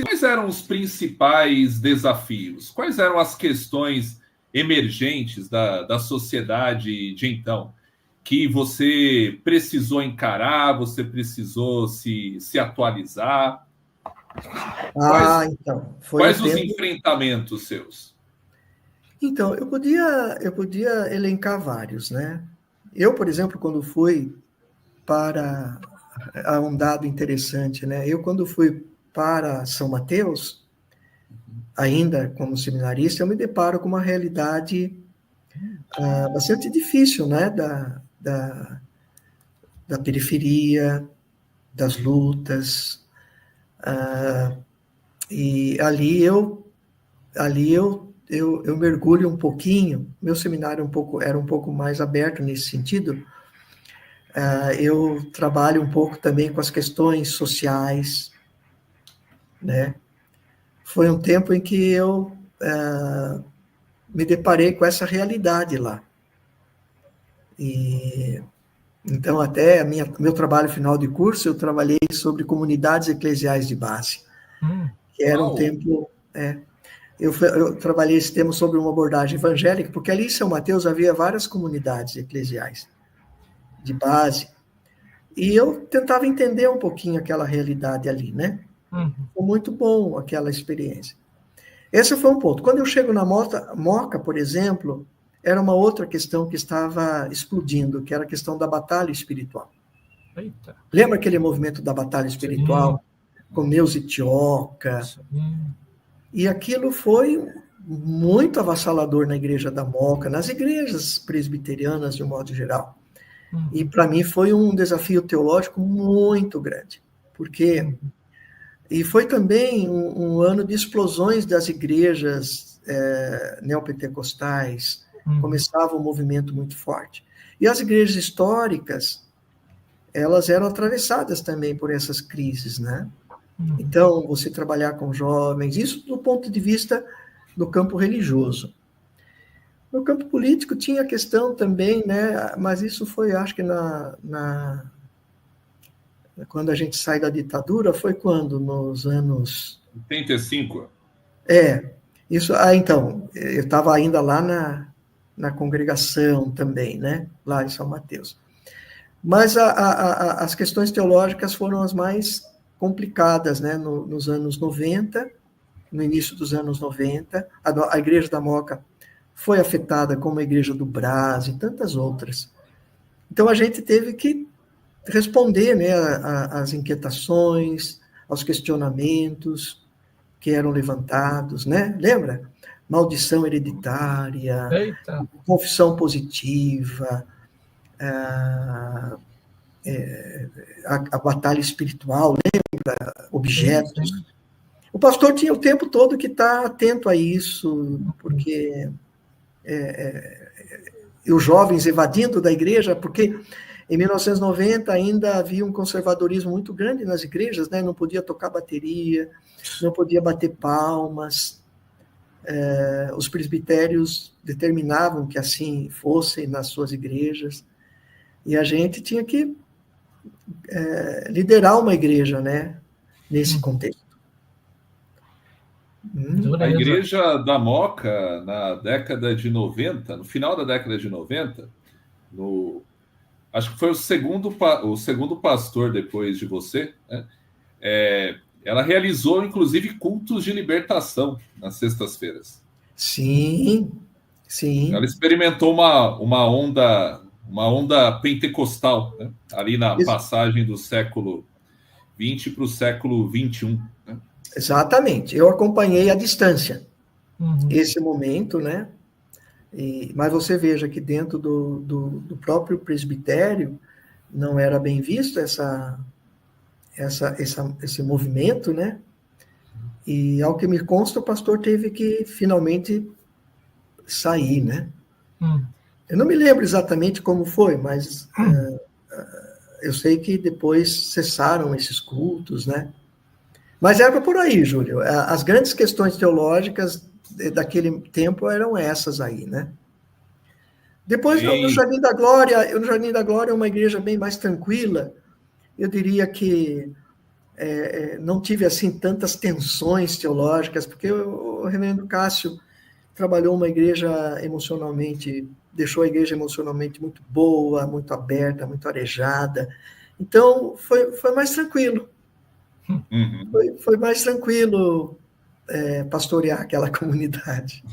quais eram os principais desafios? Quais eram as questões emergentes da sociedade de então, que você precisou encarar, você precisou se atualizar? Então, foi um Quais os tempo... enfrentamentos seus? Então, eu podia elencar vários, né? Eu, por exemplo, quando fui para... um dado interessante, né? Eu, quando fui para São Mateus, ainda como seminarista, eu me deparo com uma realidade bastante difícil, né? Da periferia, das lutas, e ali eu mergulho um pouquinho. Meu seminário era um pouco mais aberto nesse sentido. Eu trabalho um pouco também com as questões sociais, né? Foi um tempo em que eu me deparei com essa realidade lá. E então, até meu trabalho final de curso, eu trabalhei sobre comunidades eclesiais de base, que era um tempo... eu trabalhei esse tema sobre uma abordagem evangélica, porque ali em São Mateus havia várias comunidades eclesiais de base, e eu tentava entender um pouquinho aquela realidade ali, né? Foi muito bom aquela experiência. Esse foi um ponto. Quando eu chego na Moca, por exemplo, era uma outra questão que estava explodindo, que era a questão da batalha espiritual. Eita. Lembra aquele movimento da batalha espiritual? Sim. Com Neuza Tioca? Sim. E aquilo foi muito avassalador na igreja da Moca, nas igrejas presbiterianas de um modo geral. E para mim foi um desafio teológico muito grande, porque... E foi também um ano de explosões das igrejas neopentecostais, começava um movimento muito forte. E as igrejas históricas, elas eram atravessadas também por essas crises, né? Então, você trabalhar com jovens, isso do ponto de vista do campo religioso. No campo político tinha a questão também, né? Mas isso foi, acho que quando a gente sai da ditadura, foi quando? Nos anos... 85? Isso. Então, eu estava ainda lá na congregação também, né? Lá em São Mateus. Mas as questões teológicas foram as mais complicadas, né? Nos anos 90, no início dos anos 90, a Igreja da Moca foi afetada como a Igreja do Brás e tantas outras. Então, a gente teve que responder, né, às inquietações, aos questionamentos que eram levantados, né? Lembra? Maldição hereditária, Eita. confissão positiva, a batalha espiritual, lembra? Objetos. Sim. O pastor tinha o tempo todo que estar atento a isso, porque e os jovens evadindo da igreja, porque em 1990 ainda havia um conservadorismo muito grande nas igrejas, né? Não podia tocar bateria, não podia bater palmas. Os presbitérios determinavam que assim fossem nas suas igrejas. E a gente tinha que liderar uma igreja, né? Nesse contexto. A Igreja da Moca, na década de 90, no final da década de 90, acho que foi o segundo pastor depois de você, né? Ela realizou, inclusive, cultos de libertação nas sextas-feiras. Sim, sim. Ela experimentou uma onda pentecostal, né? Ali na passagem do século XX para o século XXI. Né? Exatamente. Eu acompanhei à distância esse momento, né? Mas você veja que dentro do próprio presbitério não era bem visto esse movimento, né? E, ao que me consta, o pastor teve que finalmente sair, né? Eu não me lembro exatamente como foi, mas eu sei que depois cessaram esses cultos, né? Mas era por aí, Júlio. As grandes questões teológicas daquele tempo eram essas aí, né? Depois, no Jardim da Glória, é uma igreja bem mais tranquila. Eu diria que não tive assim tantas tensões teológicas, porque o reverendo Cássio trabalhou uma igreja emocionalmente, deixou a igreja emocionalmente muito boa, muito aberta, muito arejada. Então, foi mais tranquilo. Uhum. Foi mais tranquilo pastorear aquela comunidade.